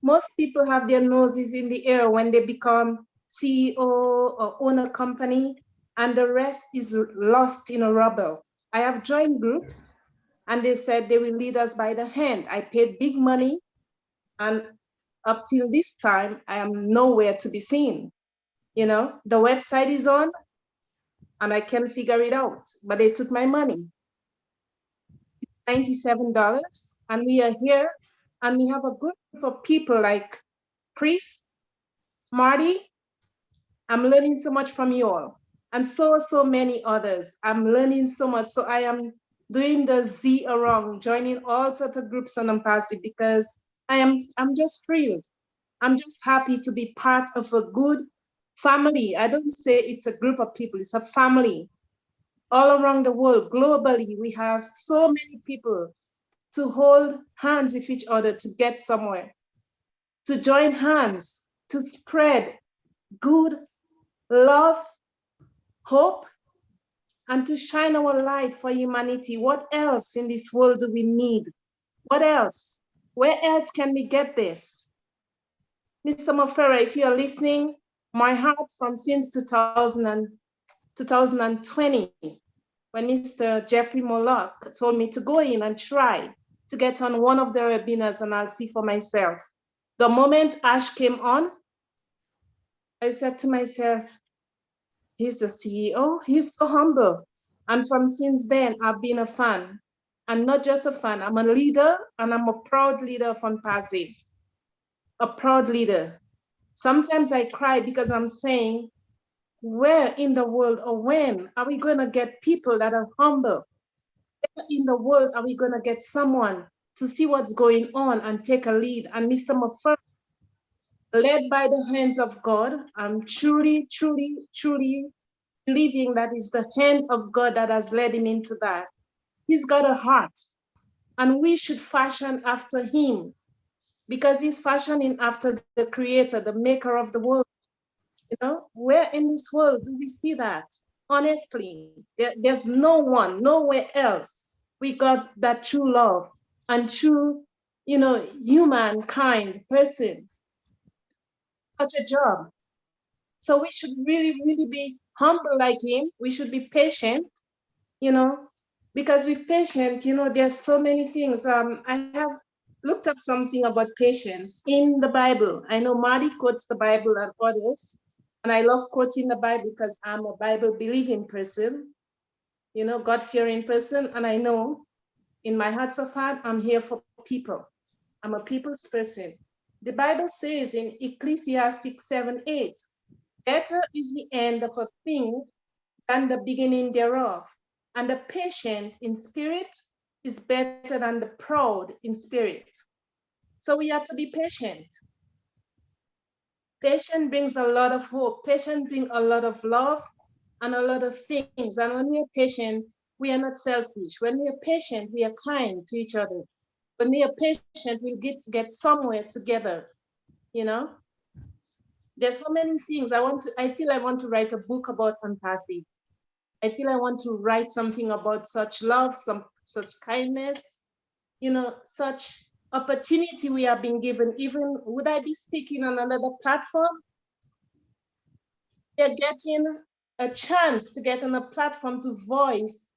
Most people have their noses in the air when they become CEO or own a company, and the rest is lost in a rubble. I have joined groups, and they said they will lead us by the hand. I paid big money, and up till this time, I am nowhere to be seen. You know, the website is on, and I can figure it out, but they took my money, $97, and we are here, and we have a good group of people like Chris, Marty. I'm learning so much from you all, and so many others. I'm learning so much. So I am doing the Z around, joining all sorts of groups on Ampasi because I'm just thrilled. I'm just happy to be part of a good family. I don't say it's a group of people, it's a family. All around the world, globally, we have so many people to hold hands with each other to get somewhere, to join hands, to spread good love, hope, and to shine our light for humanity. What else in this world do we need? What else? Where else can we get this? Mr. Mofera, if you're listening, my heart from since 2020, when Mr. Jeffrey Moloch told me to go in and try to get on one of the webinars and I'll see for myself. The moment Ash came on, I said to myself, he's the CEO, he's so humble. And from since then, I've been a fan. And not just a fan, I'm a leader and I'm a proud leader of Unpassive, a proud leader. Sometimes I cry because I'm saying, where in the world or when are we going to get people that are humble? Where in the world are we going to get someone to see what's going on and take a lead? And Mr. Muffer, led by the hands of God, I'm truly believing that is the hand of God that has led him into that. He's got a heart, and we should fashion after him because he's fashioning after the creator, the maker of the world. You know, where in this world do we see that? Honestly, there's no one, nowhere else we got that true love and true, humankind person, such a job. So we should really be humble like him. We should be patient, you know, because with patience, there's so many things. I have looked up something about patience in the Bible. I know Marty quotes the Bible and others, and I love quoting the Bible because I'm a Bible believing person, God fearing person, and I know in my heart of heart, I'm here for people. I'm a people's person. The Bible says in Ecclesiastes 7:8, better is the end of a thing than the beginning thereof. And the patient in spirit is better than the proud in spirit. So we have to be patient. Patience brings a lot of hope. Patience brings a lot of love and a lot of things. And when we are patient, we are not selfish. When we are patient, we are kind to each other. When we are patient, we'll get somewhere together. You know, there's so many things I feel I want to write a book about Unpassive. I feel I want to write something about such love, such kindness, such opportunity we are being given. Even would I be speaking on another platform? They're getting a chance to get on a platform to voice,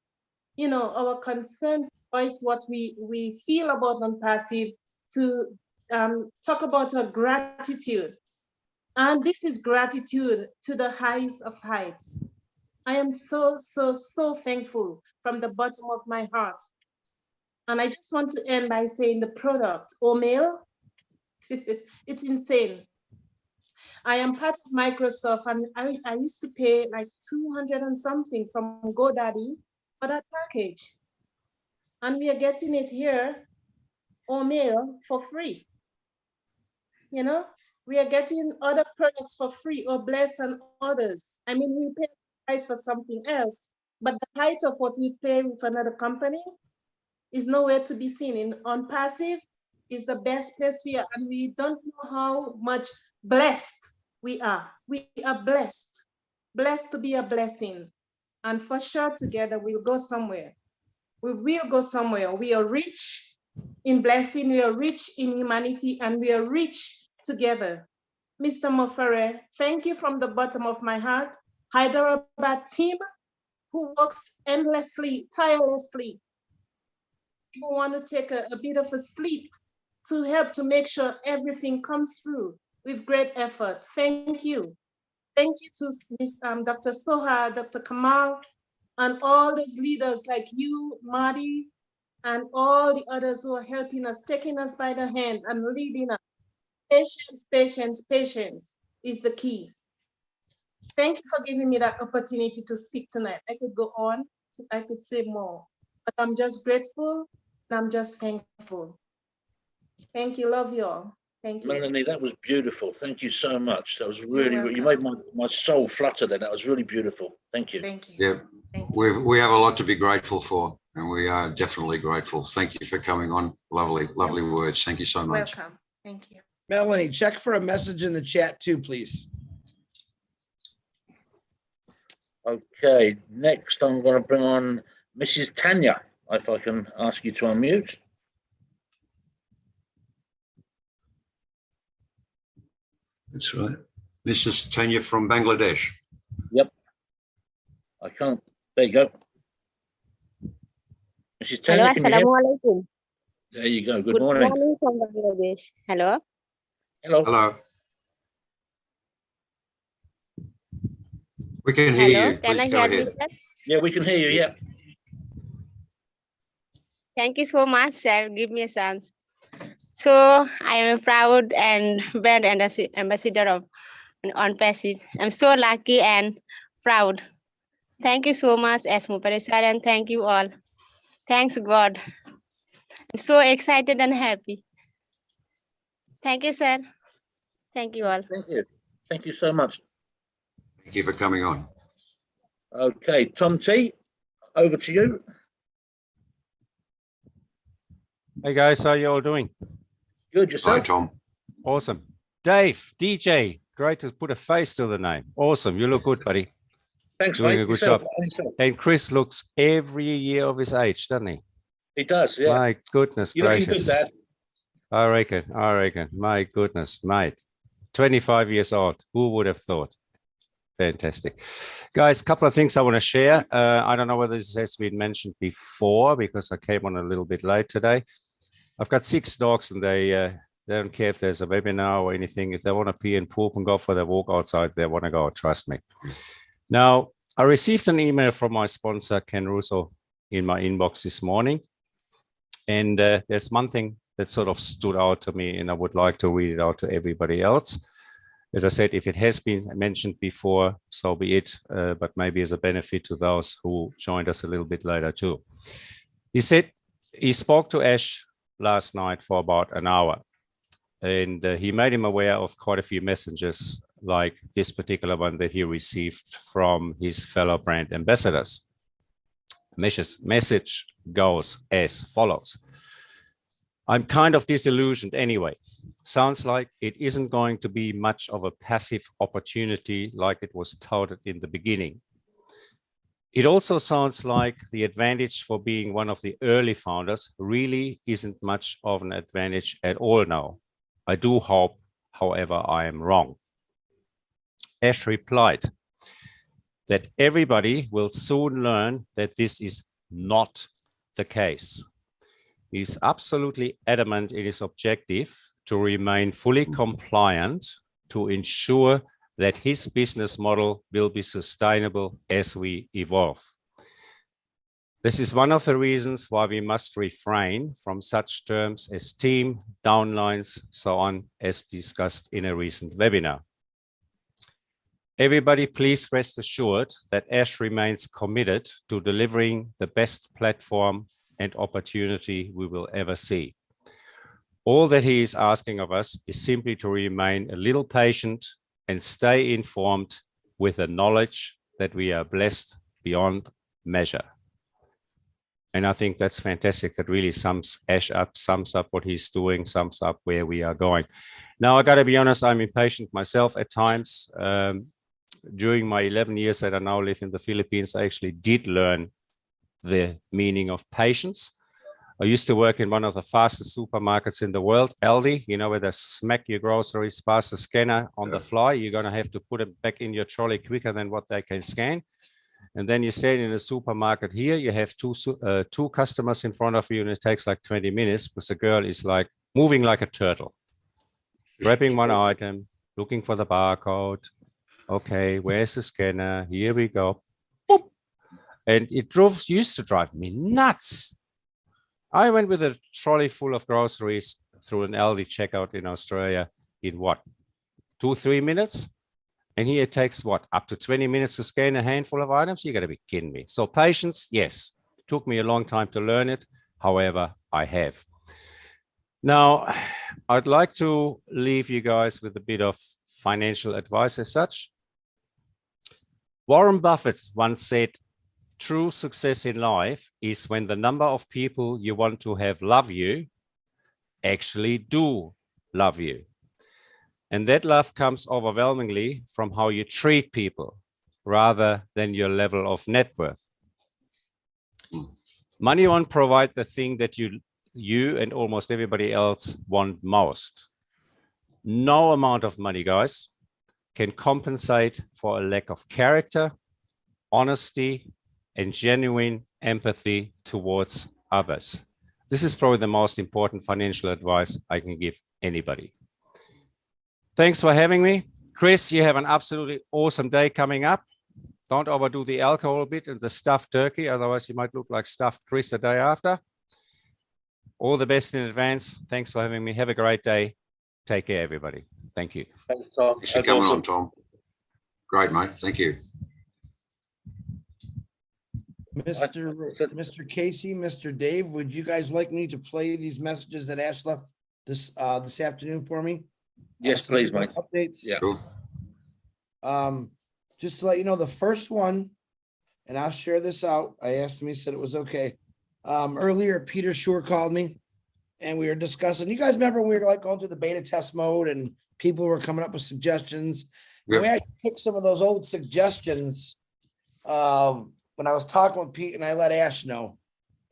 our concern, voice what we feel about Unpassive, to talk about our gratitude. And this is gratitude to the highest of heights. I am so thankful from the bottom of my heart. And I just want to end by saying the product, Omail, it's insane. I am part of Microsoft and I used to pay like 200 and something from GoDaddy for that package. And we are getting it here, Omail, for free. We are getting other products for free or Bless and others. I mean, we pay price for something else, but the height of what we pay with another company is nowhere to be seen. On Passive is the best place we are, and we don't know how much blessed we are. We are blessed to be a blessing. And for sure, together we'll go somewhere. We will go somewhere. We are rich. in blessing, we are rich in humanity, and we are rich together. Mr. Mofere, thank you from the bottom of my heart. Hyderabad team who works endlessly, tirelessly, who want to take a bit of a sleep to help to make sure everything comes through with great effort. Thank you. Thank you to Dr. Soha, Dr. Kamal, and all those leaders like you, Marty, and all the others who are helping us, taking us by the hand and leading us. Patience, patience, patience is the key. Thank you for giving me that opportunity to speak tonight. I could go on, I could say more, but I'm just grateful and I'm just thankful. Thank you, love you all. Thank you. Melanie, that was beautiful. Thank you so much. That was really, you made my soul flutter then. That was really beautiful. Thank you. Thank you. Yeah, Thank you. we have a lot to be grateful for, and we are definitely grateful. Thank you for coming on. Lovely, lovely words. Thank you so much. Welcome. Thank you. Melanie, check for a message in the chat too, please. Okay, next I'm going to bring on Mrs. Tanya, if I can ask you to unmute. That's right. Mrs. Tanya from Bangladesh. Yep. I can't. There you go. Mrs. Tanya, Hello, can you hear? Assalamualaikum. There you go. Good Good morning. morning from Bangladesh. Hello. Hello. Hello. We can hear Hello. you. Can I Please go hear ahead. this, sir? Yeah, we can hear you. Yeah. Thank you so much, sir. Give me a chance. So I am a proud and brand ambassador of on Passive. I'm so lucky and proud. Thank you so much, Mopere sir, and thank you all. Thanks God. I'm so excited and happy. Thank you, sir. Thank you all. Thank you. Thank you so much. Thank you for coming on. Okay, Tom T, over to you. Hey guys, how you all doing? Good, Hi, yourself? Tom. Awesome. Dave, DJ, great to put a face to the name. Awesome. You look good, buddy. Thanks, Doing mate. a good Yourself? job. Yourself? And Chris looks every year of his age, doesn't he? He does, yeah. My goodness You're looking gracious. good, Dad. I reckon. My goodness, mate. 25 years old. Who would have thought? Fantastic. Guys, a couple of things I want to share. I don't know whether this has been mentioned before because I came on a little bit late today. I've got 6 dogs and they don't care if there's a webinar or anything. If they want to pee and poop and go for their walk outside, they want to go, trust me. Now, I received an email from my sponsor, Ken Russo, in my inbox this morning. And there's one thing that sort of stood out to me, and I would like to read it out to everybody else. As I said, if it has been mentioned before, so be it, but maybe as a benefit to those who joined us a little bit later too. He said he spoke to Ash last night for about an hour, and he made him aware of quite a few messages like this particular one that he received from his fellow brand ambassadors. Message goes as follows. I'm kind of disillusioned anyway. Sounds like it isn't going to be much of a passive opportunity like it was touted in the beginning. It also sounds like the advantage for being one of the early founders really isn't much of an advantage at all now. I do hope, however, I am wrong. Ash replied that everybody will soon learn that this is not the case. He's absolutely adamant in his objective to remain fully compliant to ensure that his business model will be sustainable as we evolve. This is one of the reasons why we must refrain from such terms as team, downlines, so on, as discussed in a recent webinar. Everybody, please rest assured that Ash remains committed to delivering the best platform and opportunity we will ever see. All that he is asking of us is simply to remain a little patient and stay informed with the knowledge that we are blessed beyond measure. And I think that's fantastic. That really sums Ash up, sums up what he's doing, sums up where we are going. Now, I got to be honest, I'm impatient myself at times. During my 11 years that I now live in the Philippines, I actually did learn the meaning of patience. I used to work in one of the fastest supermarkets in the world, Aldi, you know, where they smack your groceries past the scanner on the fly. You're going to have to put it back in your trolley quicker than what they can scan. And then you stand in a supermarket here, you have two customers in front of you, and it takes like 20 minutes because the girl is like moving like a turtle, grabbing one item, looking for the barcode. Okay, where's the scanner? Here we go. Boop. And it used to drive me nuts. I went with a trolley full of groceries through an Aldi checkout in Australia in what, 2-3 minutes? And here it takes what, up to 20 minutes to scan a handful of items? You got to be kidding me. So patience, yes, took me a long time to learn it. However, I have. Now, I'd like to leave you guys with a bit of financial advice as such. Warren Buffett once said, true success in life is when the number of people you want to have love you actually do love you. And that love comes overwhelmingly from how you treat people rather than your level of net worth. Money won't provide the thing that you and almost everybody else want most. No amount of money, guys, can compensate for a lack of character, honesty, and genuine empathy towards others. This is probably the most important financial advice I can give anybody. Thanks for having me. Chris, you have an absolutely awesome day coming up. Don't overdo the alcohol bit and the stuffed turkey, otherwise you might look like stuffed Chris the day after. All the best in advance. Thanks for having me. Have a great day. Take care, everybody. Thank you. Thanks, Tom. Thanks for That's coming awesome. on, Tom. Great, mate. Thank you. Mr. Casey, Mr. Dave, would you guys like me to play these messages that Ash left this afternoon for me? Yes, please, mate. Updates. Yeah. Cool. Just to let you know, the first one, and I'll share this out. I asked him, he said it was okay. Earlier, Peter Shore called me and we were discussing, you guys remember we were like going through the beta test mode and people were coming up with suggestions. Yep. We actually took some of those old suggestions when I was talking with Pete and I let Ash know.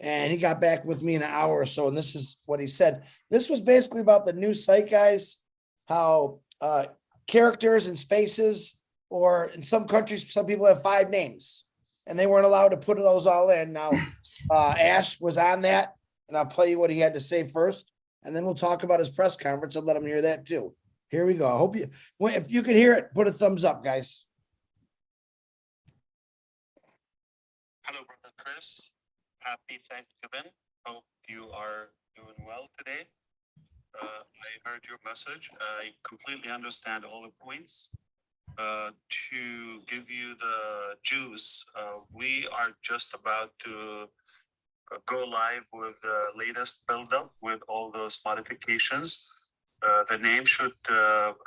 And he got back with me in an hour or so. And this is what he said. This was basically about the new site, guys, how characters and spaces, or in some countries, some people have 5 names and they weren't allowed to put those all in. Now, Ash was on that, and I'll play you what he had to say first, and then we'll talk about his press conference and let him hear that too. Here we go. I hope if you can hear it, put a thumbs up, guys. Hello, Brother Chris. Happy Thanksgiving. Hope you are doing well today. I heard your message. I completely understand all the points. To give you the juice, we are just about to go live with the latest build-up with all those modifications. The name should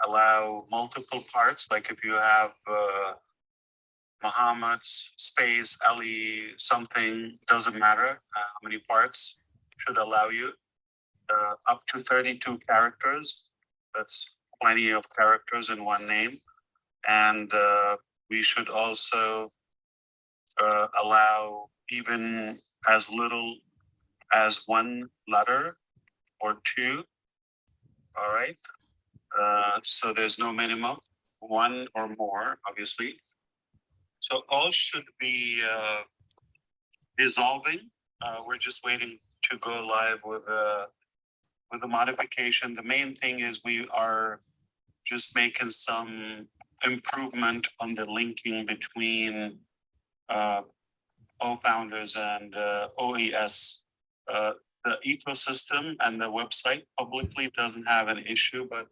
allow multiple parts, like if you have Muhammad space Ali something, doesn't matter how many parts, should allow you up to 32 characters. That's plenty of characters in one name. And we should also allow even as little as 1 letter or 2. All right. So there's no minimum, 1 or more, obviously. So all should be dissolving. We're just waiting to go live with a modification. The main thing is we are just making some improvement on the linking between O-Founders and OES. The ecosystem and the website publicly doesn't have an issue, but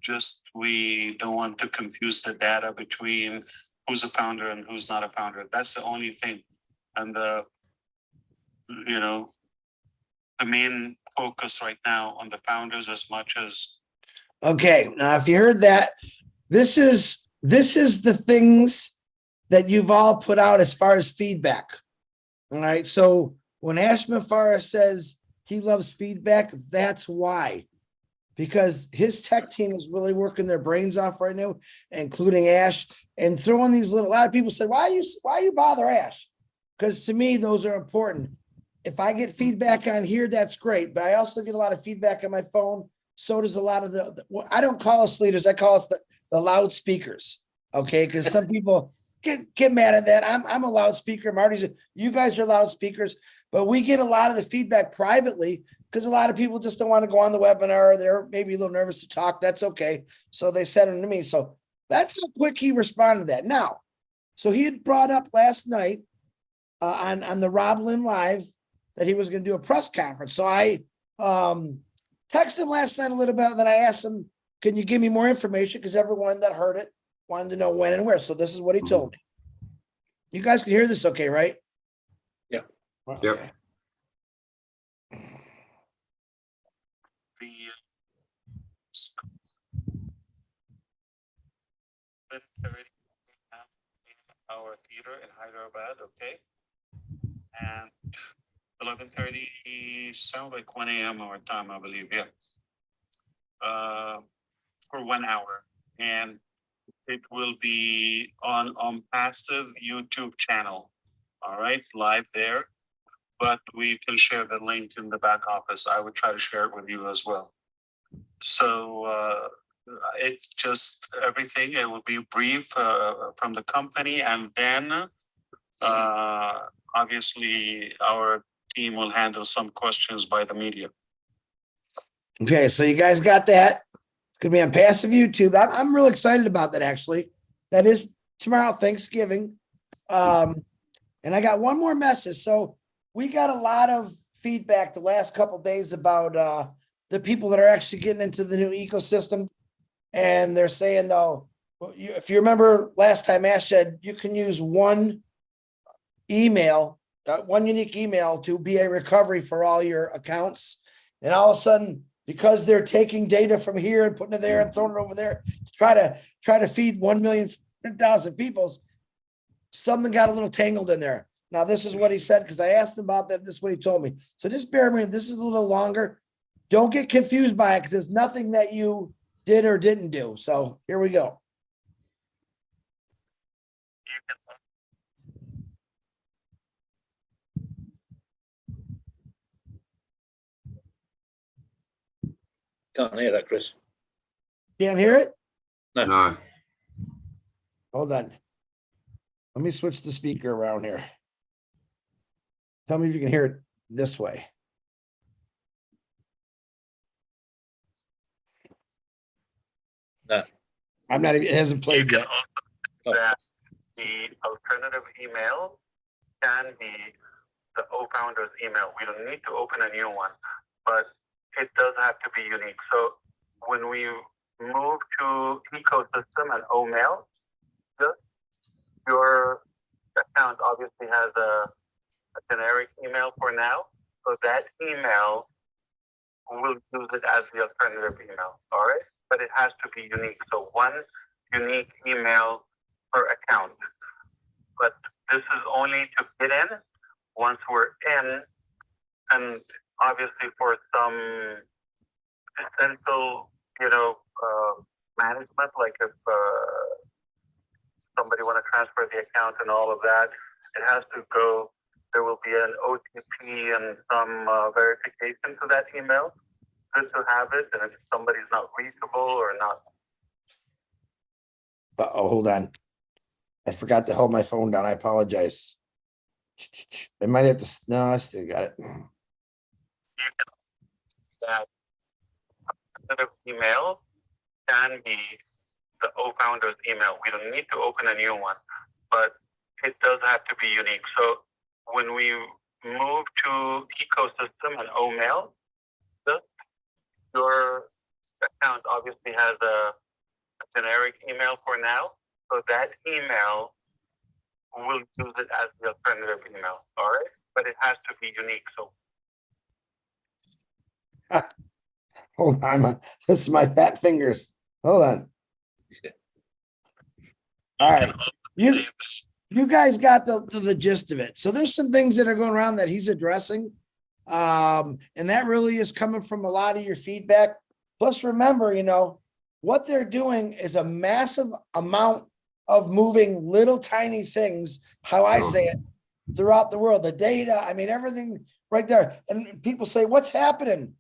just we don't want to confuse the data between who's a founder and who's not a founder. That's the only thing. And the main focus right now on the founders as much as. Okay, now if you heard that, this is the things that you've all put out as far as feedback. All right, so when Ash Mufareh says he loves feedback, that's why. Because his tech team is really working their brains off right now, including Ash, and throwing these little, a lot of people said, why you bother Ash? Because to me, those are important. if I get feedback on here, that's great, but I also get a lot of feedback on my phone. So does a lot of well, I don't call us leaders, I call us the loudspeakers. Okay, because some people get mad at that. I'm a loudspeaker. Marty's, you guys are loudspeakers, but we get a lot of the feedback privately because a lot of people just don't want to go on the webinar. They're maybe a little nervous to talk. That's okay. So they send them to me. So that's how quick he responded to that. Now, so he had brought up last night on the Rob Lynn Live that he was going to do a press conference. So I texted him last night a little bit. Then I asked him, can you give me more information? Because everyone that heard it wanted to know when and where. So this is what he told me. You guys can hear this okay, right? Yeah. Yep. Okay. The our theater in Hyderabad, okay? And 11:30 sound like 1 a.m. our time, I believe, yeah. For 1 hour, and it will be on passive YouTube channel. All right, live there, but we can share the link in the back office. I would try to share it with you as well. So it's just everything. It will be brief from the company, and then obviously our team will handle some questions by the media. Okay, so you guys got that. It's gonna be on passive YouTube. I'm real excited about that actually. That is tomorrow, Thanksgiving. And I got one more message. So we got a lot of feedback the last couple of days about the people that are actually getting into the new ecosystem. And they're saying though, if you remember last time Ash said you can use one email, one unique email to be a recovery for all your accounts. And all of a sudden, because they're taking data from here and putting it there and throwing it over there to try to feed 1,000,000 people, something got a little tangled in there. Now, this is what he said, because I asked him about that. This is what he told me. So just bear with me. This is a little longer. Don't get confused by it, because there's nothing that you did or didn't do. So here we go. Can't hear that, Chris. Can't hear it? No. Hold on. Let me switch the speaker around here. Tell me if you can hear it this way. No. I'm not even, it hasn't played yet. That the alternative email can be the O-Founders email. We don't need to open a new one, but it does have to be unique. So when we move to ecosystem and O-Mail, your account obviously has a generic email for now. So that email, we'll use it as the alternative email, all right? But it has to be unique. So one unique email per account. But this is only to get in once we're in, and obviously for some essential, management, like if somebody want to transfer the account and all of that, it has to go. There will be an OTP and some verification to that email. Good to have it, and if somebody's not reachable or not. Oh, hold on. I forgot to hold my phone down. I apologize. I might have to, no, I still got it. That email can be the O-Founders email. We don't need to open a new one, but it does have to be unique. So when we move to ecosystem and O-Mail, your account obviously has a generic email for now. So that email, we'll use it as the alternative email, all right? But it has to be unique. So Hold on. This is my fat fingers. Hold on. All right. You guys got the gist of it. So there's some things that are going around that he's addressing. And that really is coming from a lot of your feedback. Plus, remember, what they're doing is a massive amount of moving little tiny things, how I say it, throughout the world. The data, I mean, everything right there. And people say, what's happening?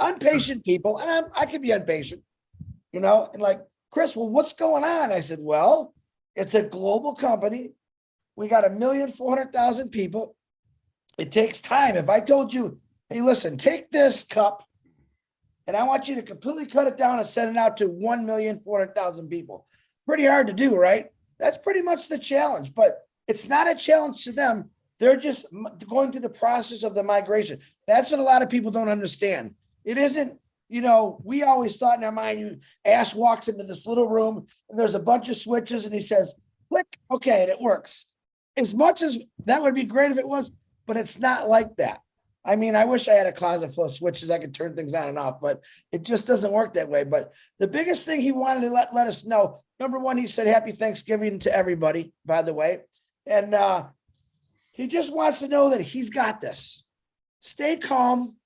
Impatient people, and I can be impatient, you know, and like, Chris, well, what's going on? I said, well, it's a global company. We got 1,400,000 people. It takes time. If I told you, hey, listen, take this cup and I want you to completely cut it down and send it out to 1,400,000 people. Pretty hard to do, right? That's pretty much the challenge, but it's not a challenge to them. They're just going through the process of the migration. That's what a lot of people don't understand. It isn't, you know, we always thought in our mind, Ash walks into this little room and there's a bunch of switches and he says, click, okay, and it works. As much as that would be great if it was, but it's not like that. I mean, I wish I had a closet full of switches. I could turn things on and off, but it just doesn't work that way. But the biggest thing he wanted to let us know, number one, he said, happy Thanksgiving to everybody, by the way. And he just wants to know that he's got this. Stay calm.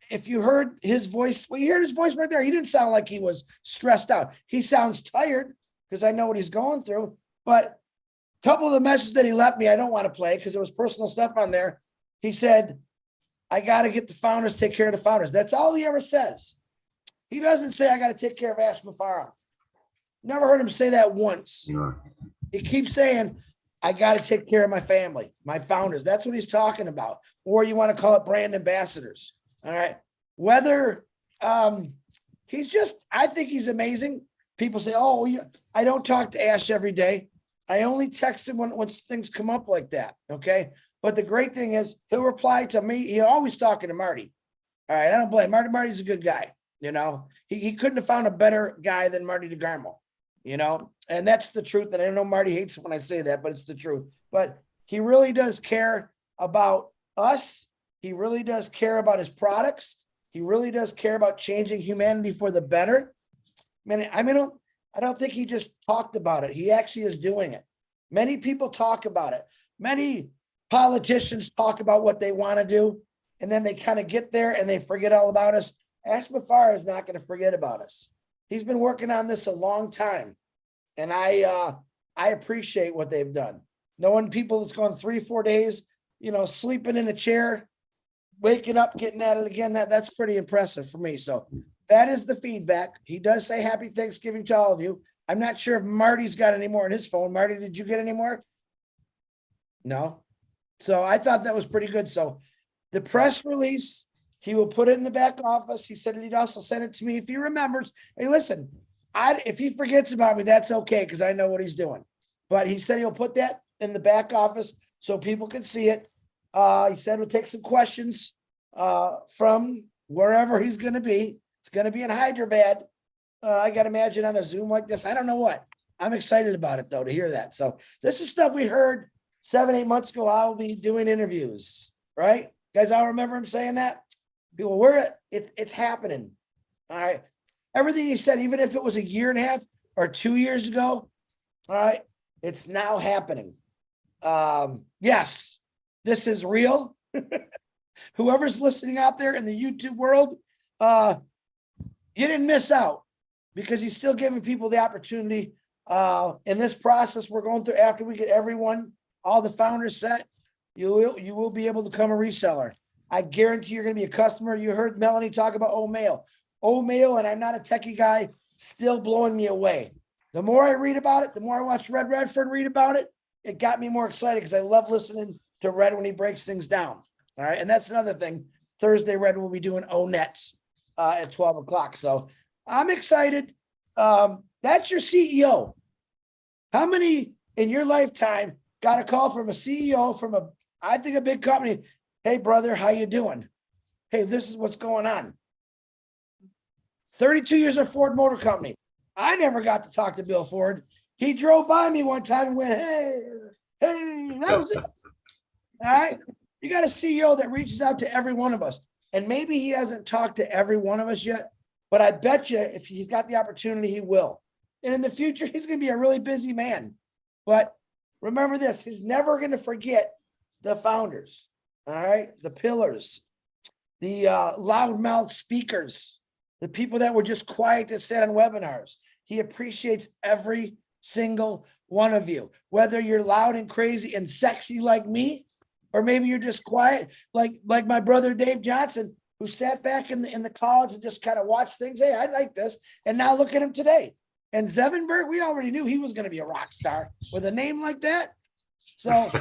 If you heard his voice, well, you heard his voice right there. He didn't sound like he was stressed out. He sounds tired because I know what he's going through. But a couple of the messages that he left me, I don't want to play because there was personal stuff on there. He said, I got to get the founders, take care of the founders. That's all he ever says. He doesn't say, I got to take care of Ash Mufareh. Never heard him say that once. No. He keeps saying, I got to take care of my family, my founders. That's what he's talking about. Or you want to call it brand ambassadors. All right. Whether he's just, I think he's amazing. People say, oh, I don't talk to Ash every day. I only text him when things come up like that. Okay. But the great thing is he'll reply to me. He's always talking to Marty. All right. I don't blame Marty. Marty's a good guy. You know, he couldn't have found a better guy than Marty DeGarmo, you know, and that's the truth. And I know Marty hates it when I say that, but it's the truth. But he really does care about us. He really does care about his products. He really does care about changing humanity for the better. I don't think he just talked about it. He actually is doing it. Many people talk about it. Many politicians talk about what they want to do, and then they kind of get there and they forget all about us. Ash Mufareh is not going to forget about us. He's been working on this a long time, and I appreciate what they've done. Knowing people that's gone 3-4 days, you know, sleeping in a chair, waking up, getting at it again, that's pretty impressive for me. So that is the feedback. He does say happy Thanksgiving to all of you. I'm not sure if Marty's got any more on his phone. Marty, did you get any more? No. So I thought that was pretty good. So the press release, he will put it in the back office. He said he'd also send it to me if he remembers. Hey, listen, if he forgets about me, that's okay because I know what he's doing. But he said he'll put that in the back office so people can see it. He said we'll take some questions from wherever he's going to be. It's going to be in Hyderabad. I got to imagine on a Zoom like this. I don't know what. I'm excited about it, though, to hear that. So this is stuff we heard 7-8 months ago. I'll be doing interviews, right? Guys, I remember him saying that. People, it's happening. All right. Everything he said, even if it was 1.5 years or 2 years ago, all right, it's now happening. Yes, this is real. Whoever's listening out there in the YouTube world, you didn't miss out because he's still giving people the opportunity. In this process we're going through, after we get everyone, all the founders set, you will be able to become a reseller. I guarantee you're going to be a customer. You heard Melanie talk about Omail. Omail, and I'm not a techie guy, still blowing me away. The more I read about it, the more I watch Red Redford read about it, it got me more excited because I love listening to Red when he breaks things down. All right. And that's another thing. Thursday, Red will be doing ONET at 12 o'clock. So I'm excited. That's your CEO. How many in your lifetime got a call from a CEO from I think a big company? Hey, brother, how you doing? Hey, this is what's going on. 32 years of Ford Motor Company. I never got to talk to Bill Ford. He drove by me one time and went, hey, that was it. All right. You got a CEO that reaches out to every one of us. And maybe he hasn't talked to every one of us yet, but I bet you if he's got the opportunity, he will. And in the future, he's going to be a really busy man. But remember this, he's never going to forget the founders. All right. The pillars, the loudmouth speakers, the people that were just quiet that sat on webinars. He appreciates every single one of you, whether you're loud and crazy and sexy like me, or maybe you're just quiet, like my brother Dave Johnson, who sat back in the clouds and just kind of watched things. Hey, I like this. And now look at him today. And Zevenberg, we already knew he was going to be a rock star with a name like that. So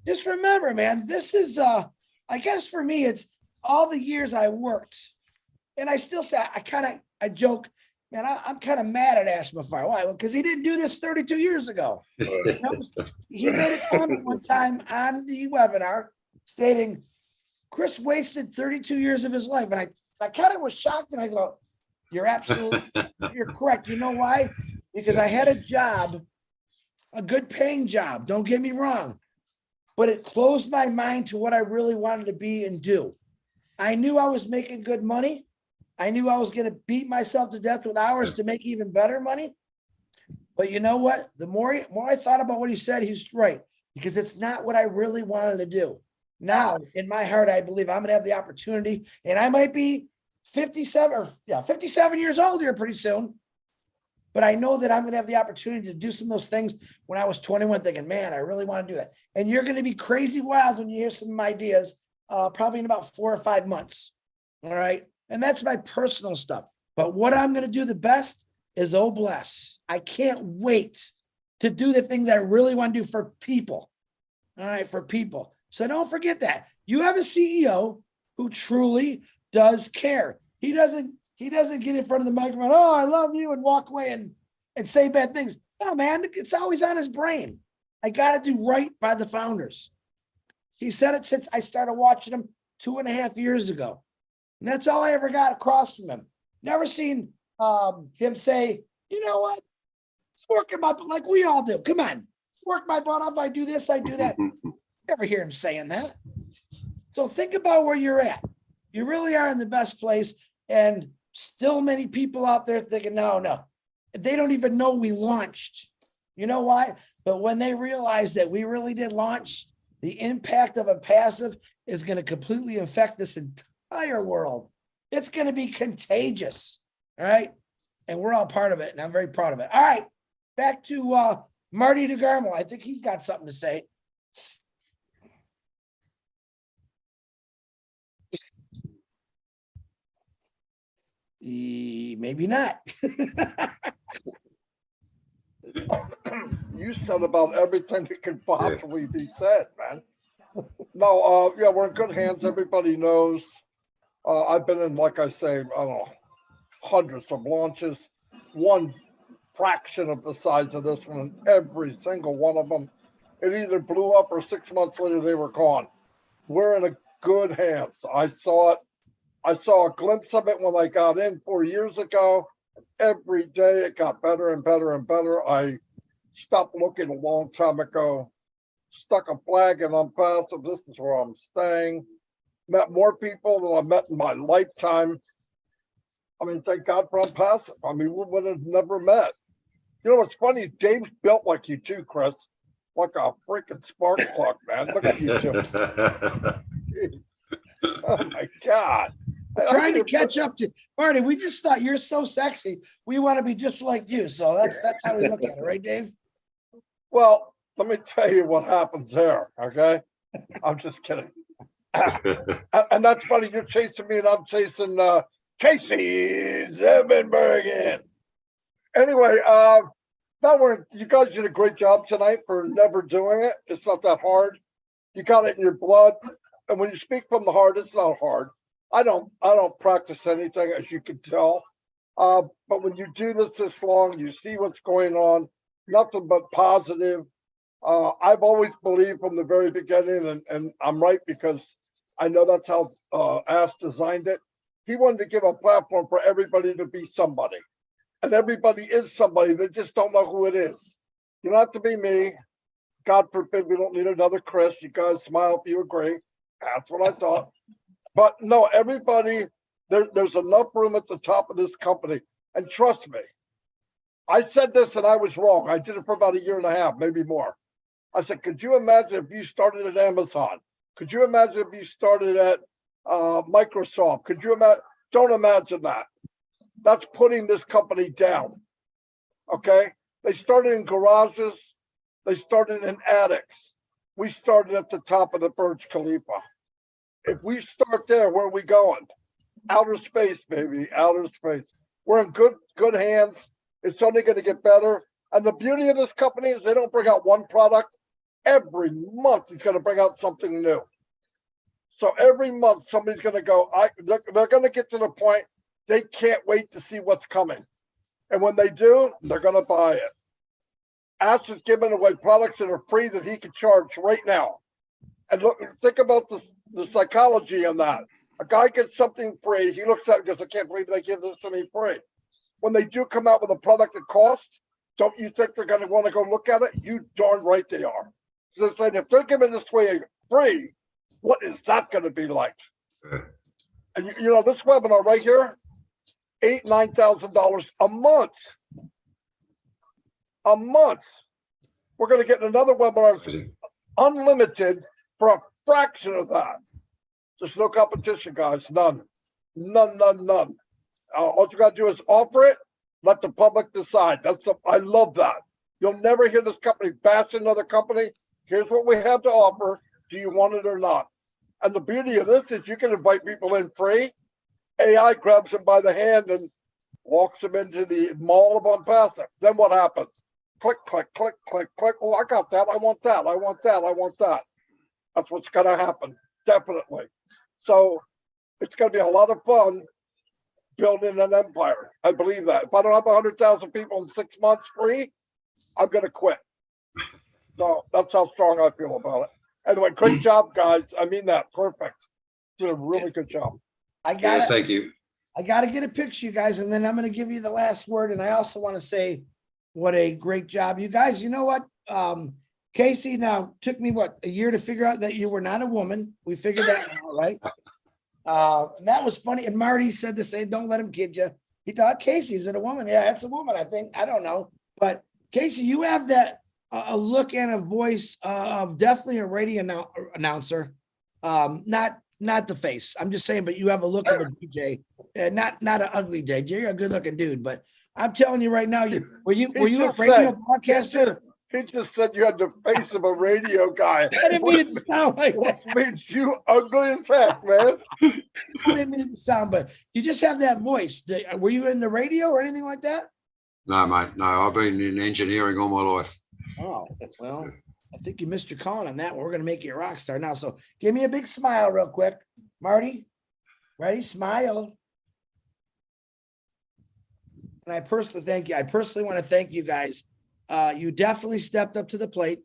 just remember, man, this is, I guess for me, it's all the years I worked. And I still say, I joke, man, I'm kind of mad at Ash Mafar. Why? Because he didn't do this 32 years ago. He made a comment one time on the webinar stating, Chris wasted 32 years of his life. And I kind of was shocked, and I go, you're correct. You know why? Because I had a job, a good paying job. Don't get me wrong, but it closed my mind to what I really wanted to be and do. I knew I was making good money. I knew I was going to beat myself to death with hours to make even better money. But you know what? The more I thought about what he said, he's right, because it's not what I really wanted to do. Now, in my heart, I believe I'm going to have the opportunity, and I might be 57 years old here pretty soon. But I know that I'm going to have the opportunity to do some of those things when I was 21, thinking, man, I really want to do that. And you're going to be crazy wild when you hear some ideas, probably in about 4 or 5 months. All right. And that's my personal stuff. But what I'm going to do the best is, oh, bless. I can't wait to do the things I really want to do for people. All right. For people. So don't forget that you have a CEO who truly does care. He doesn't get in front of the microphone, oh, I love you, and walk away and say bad things. No, man, it's always on his brain. I got to do right by the founders. He said it since I started watching him 2.5 years ago. And that's all I ever got across from him. Never seen him say, you know what? It's working my butt, like we all do. Come on, work my butt off. I do this, I do that. Never hear him saying that. So think about where you're at. You really are in the best place. And still many people out there thinking, no, they don't even know we launched. You know why? But when they realize that we really did launch, the impact of a passive is going to completely affect this entire world. It's going to be contagious. All right. And we're all part of it. And I'm very proud of it. All right. Back to Marty DeGarmo. I think he's got something to say. Maybe not. You said about everything that could possibly be said, man. No, yeah, we're in good hands. Everybody knows. I've been in, like I say, I don't know, hundreds of launches. One fraction of the size of this one, every single one of them, it either blew up or 6 months later they were gone. We're in a good hands. I saw it. I saw a glimpse of it when I got in 4 years ago. Every day it got better and better and better. I stopped looking a long time ago, stuck a flag in Unpassive. This is where I'm staying. Met more people than I've met in my lifetime. I mean, thank God for Unpassive. I mean, we would have never met. You know what's funny? Dave's built like you too, Chris. Like a freaking spark plug, man. Look at you two. Oh my God. Trying to catch up to Marty. We just thought you're so sexy. We want to be just like you. So that's how we look at it, right, Dave? Well, let me tell you what happens there. Okay. I'm just kidding. And that's funny. You're chasing me and I'm chasing Casey Zevenbergen. Anyway, you guys did a great job tonight for never doing it. It's not that hard. You got it in your blood. And when you speak from the heart, it's not hard. I don't practice anything, as you can tell. But when you do this long, you see what's going on, nothing but positive. I've always believed from the very beginning, and I'm right because I know that's how Ash designed it. He wanted to give a platform for everybody to be somebody. And everybody is somebody. They just don't know who it is. You don't have to be me. God forbid we don't need another Chris. You guys smile if you agree. That's what I thought. But no, everybody, there's enough room at the top of this company. And trust me, I said this and I was wrong. I did it for about 1.5 years, maybe more. I said, could you imagine if you started at Amazon? Could you imagine if you started at Microsoft? Could you imagine? Don't imagine that. That's putting this company down. Okay? They started in garages. They started in attics. we started at the top of the Burj Khalifa. If we start there, where are we going? Outer space, baby, outer space. We're in good hands. It's only going to get better. And the beauty of this company is they don't bring out one product. Every month, he's going to bring out something new. So every month, somebody's going to go, they're going to get to the point they can't wait to see what's coming. And when they do, they're going to buy it. Ash is giving away products that are free that he can charge right now. And look, think about the psychology on that. A guy gets something free, he looks at it and goes, I can't believe they give this to me free. When they do come out with a product that costs, don't you think they're going to want to go look at it? You darn right they are. So they're saying, if they're giving this away free, what is that going to be like? And you know, this webinar right here, $8,000-9,000 a month. A month. We're going to get another webinar unlimited for a fraction of that. There's no competition, guys. None. All you got to do is offer it. Let the public decide. I love that. You'll never hear this company bash another company. Here's what we have to offer. Do you want it or not? And the beauty of this is you can invite people in free. AI grabs them by the hand and walks them into the mall of Unpassive. Then what happens? Click, click, click, click, click. Oh, I got that. I want that. I want that. I want that. That's what's going to happen. Definitely. So it's going to be a lot of fun building an empire. I believe that. If I don't have 100,000 people in 6 months free, I'm going to quit. So that's how strong I feel about it. Anyway, great job, guys. I mean that. Perfect. Did a really good job. Yes, thank you. I got to get a picture, you guys, and then I'm going to give you the last word. And I also want to say what a great job. You guys, you know what? Casey, now took me, a year to figure out that you were not a woman. We figured that out, right? And that was funny. And Marty said the same, don't let him kid you. He thought, Casey, is it a woman? Yeah, it's a woman, I think. I don't know. But Casey, you have that a look and a voice of definitely a radio announcer. Not the face. I'm just saying, but you have a look of a DJ, not an ugly DJ. You're a good looking dude, but I'm telling you right now, were you a radio broadcaster? He just said you had the face of a radio guy. I didn't mean it to sound like that. What makes you ugly as heck, man? I didn't mean it to sound, but you just have that voice. Were you in the radio or anything like that? No, mate. No, I've been in engineering all my life. Oh, well, I think you missed your calling on that one. We're going to make you a rock star now. So give me a big smile real quick. Marty, ready? Smile. And I personally thank you. I personally want to thank you guys. You definitely stepped up to the plate.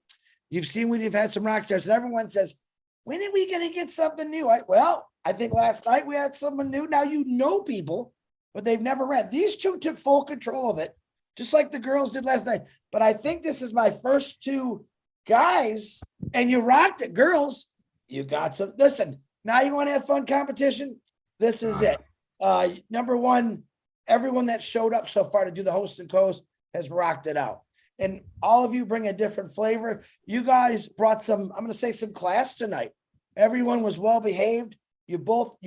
You've seen we've had some rock stars, and everyone says, when are we going to get something new? I think last night we had someone new. Now you know people, but they've never read. These two took full control of it, just like the girls did last night. But I think this is my first two guys, and you rocked it. Girls, you got some. Listen, now you want to have fun competition? This is it. Number one, everyone that showed up so far to do the host and coast has rocked it out. And all of you bring a different flavor. You guys brought some, I'm going to say some class tonight. Everyone was well behaved. You both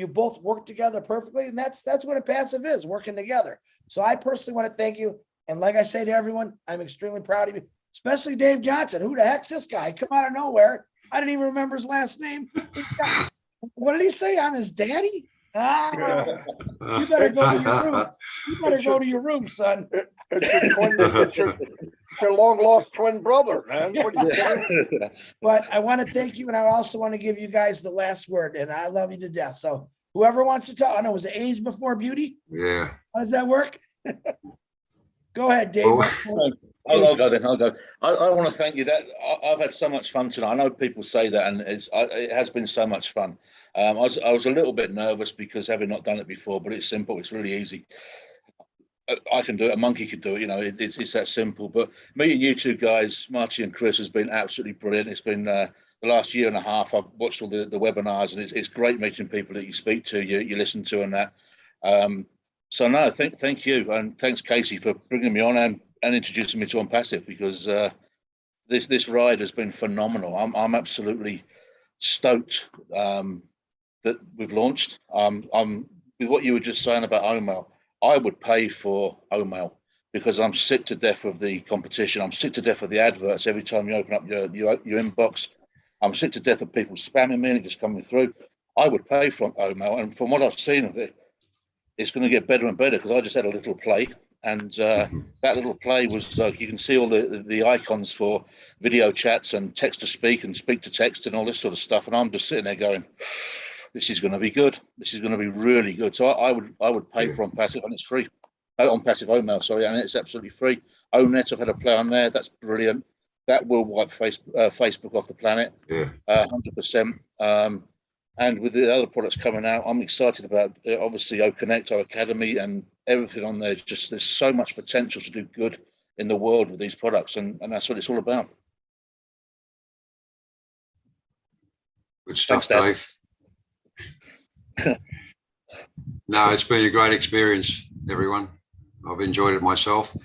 worked together perfectly. And that's what a passive is, working together. So I personally want to thank you. And like I say to everyone, I'm extremely proud of you, especially Dave Johnson. Who the heck's this guy? Come out of nowhere. I didn't even remember his last name. What did he say? I'm his daddy? You better go to your room. You better go to your room, son. It's your long lost twin brother, man. What are you doing? But I want to thank you, and I also want to give you guys the last word. And I love you to death. So whoever wants to talk, I know, was it age before beauty? Yeah. How does that work? Go ahead, Dave. I'll go then. I'll go. I want to thank you. I've had so much fun tonight. I know people say that, and it has been so much fun. I was a little bit nervous because having not done it before, but it's simple. It's really easy. I can do it. A monkey could do it. You know, it's that simple. But meeting you two guys, Marty and Chris, has been absolutely brilliant. It's been the last year and a half. I've watched all the webinars, and it's great meeting people that you speak to, you listen to, and that. So no, thank you, and thanks Casey for bringing me on and introducing me to Unpassive, because this ride has been phenomenal. I'm absolutely stoked that we've launched. I'm with what you were just saying about OMAIL. I would pay for OMAIL because I'm sick to death of the competition. I'm sick to death of the adverts every time you open up your inbox. I'm sick to death of people spamming me and it just coming through. I would pay for OMail, and from what I've seen of it, it's going to get better and better, because I just had a little play, and that little play was you can see all the icons for video chats and text to speak and speak to text and all this sort of stuff, and I'm just sitting there going, this is going to be good. This is going to be really good. So I would pay for On Passive, and it's free. On Passive OMail, sorry, and it's absolutely free. ONet, I've had a play on there. That's brilliant. That will wipe Facebook off the planet. Yeah. 100%. And with the other products coming out, I'm excited about obviously OConnect, our Academy, and everything on there. Just there's so much potential to do good in the world with these products, and that's what it's all about. Good stuff, Thanks, Dave. No, it's been a great experience, everyone. I've enjoyed it myself.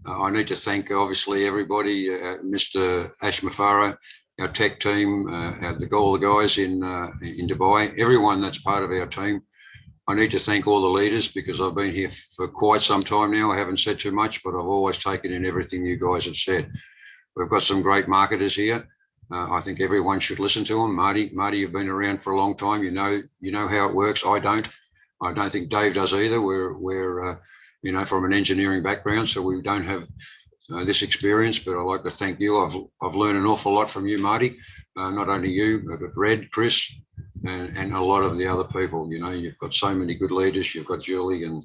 I need to thank, obviously, everybody, Mr. Ash Mafaro, our tech team, all the guys in Dubai, everyone that's part of our team. I need to thank all the leaders, because I've been here for quite some time now. I haven't said too much, but I've always taken in everything you guys have said. We've got some great marketers here. I think everyone should listen to them. Marty, you've been around for a long time. You know how it works. I don't think Dave does either. We're from an engineering background, so we don't have this experience, but I'd like to thank you. I've learned an awful lot from you, Marty. Not only you, but Red, Chris, and a lot of the other people. You've got so many good leaders. You've got Julie and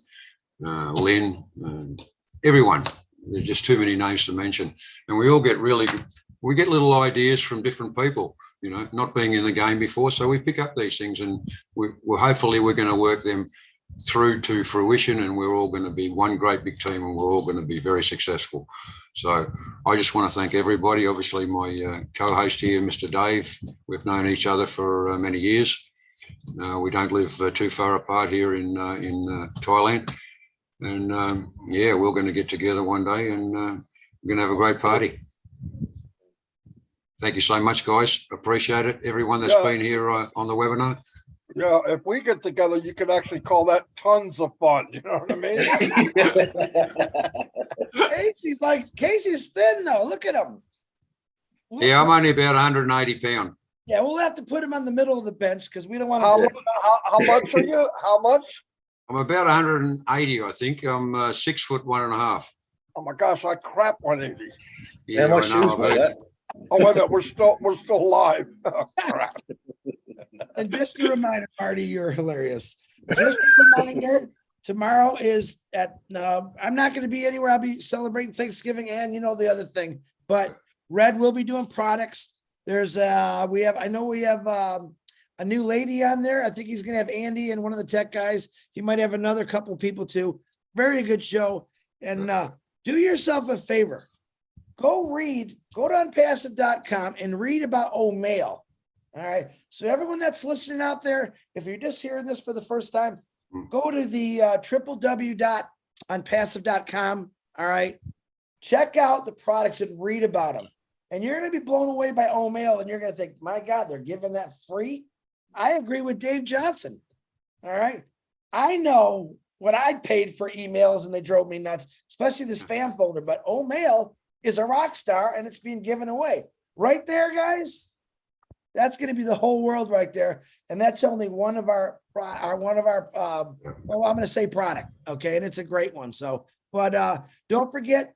Lynn, everyone. There's just too many names to mention, and we all get we get little ideas from different people. Not being in the game before, so we pick up these things, and we're hopefully going to work them through to fruition, and we're all going to be one great big team, and we're all going to be very successful. So I just want to thank everybody. Obviously, my co-host here, Mr. Dave, we've known each other for many years. We don't live too far apart here in Thailand, and we're going to get together one day, and we're going to have a great party. Thank you so much, guys. Appreciate it. Everyone that's been here on the webinar. Yeah, if we get together, you could actually call that tons of fun. You know what I mean? Casey's thin though. Look at him. Yeah, I'm only about 180 pounds. Yeah, we'll have to put him on the middle of the bench, because we don't want How to. much are you? How much? I'm about 180, I think. I'm 6'1.5". Oh my gosh, I crap 180. Yeah, my shoes weigh that. Oh wait a minute, we're still live. Oh, crap. And just a reminder, Marty, you're hilarious. Just a reminder, tomorrow is I'm not going to be anywhere. I'll be celebrating Thanksgiving and the other thing. But Red will be doing products. There's we have a new lady on there. I think he's going to have Andy and one of the tech guys. He might have another couple people too. Very good show. And do yourself a favor. Go to unpassive.com and read about OMail. All right. So everyone that's listening out there, if you're just hearing this for the first time, go to the www.unpassive.com. All right. Check out the products and read about them. And you're going to be blown away by OMail, and you're going to think, my God, they're giving that free. I agree with Dave Johnson. All right. I know what I paid for emails, and they drove me nuts, especially the spam folder. But OMail is a rock star, and it's being given away right there, guys. That's going to be the whole world right there. And that's only one of our I'm going to say product. Okay. And it's a great one. So, but don't forget,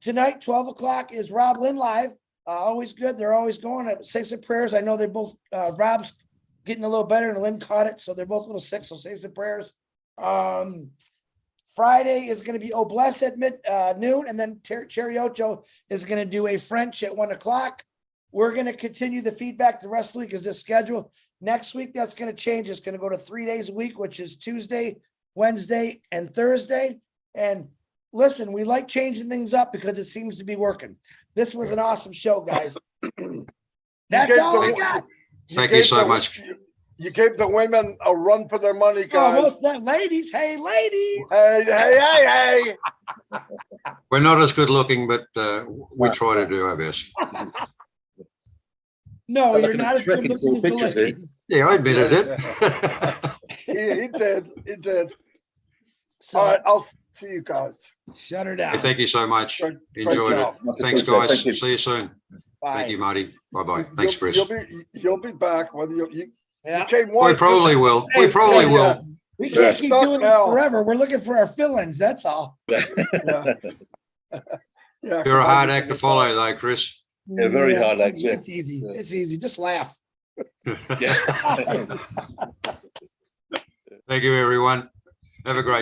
tonight, 12 o'clock is Rob Lynn live. Always good. They're always going at say some prayers. I know they both, Rob's getting a little better and Lynn caught it. So they're both a little sick. So say some prayers. Friday is going to be Bless at noon. And then Cherry Ocho is going to do a French at 1 o'clock. We're going to continue the feedback the rest of the week as this schedule. Next week, that's going to change. It's going to go to 3 days a week, which is Tuesday, Wednesday, and Thursday. And listen, we like changing things up because it seems to be working. This was an awesome show, guys. That's all I got. Thank you so much. You gave the women a run for their money, guys. Oh, that ladies. Hey, ladies. Hey. We're not as good looking, but we try to do our best. No, you're not as good looking as the ladies. Yeah, I admitted it. He did. So, all right, I'll see you guys. Shut her down. Hey, thank you so much. Great Enjoyed job. it. Thanks, guys. See you soon. Thank you, Bye. Marty. Bye-bye. Thanks, Chris. You'll be back whether you Yeah, came We once. probably will. We probably yeah, will. we You're can't keep stuck doing this now. forever. We're looking for our fill-ins, that's all. Yeah. Yeah. 'cause You're a I hard need act to get follow, back. though, Chris. Yeah, very hard act, yeah. It's easy. Yeah. It's easy. Just laugh. Yeah. Thank you, everyone. Have a great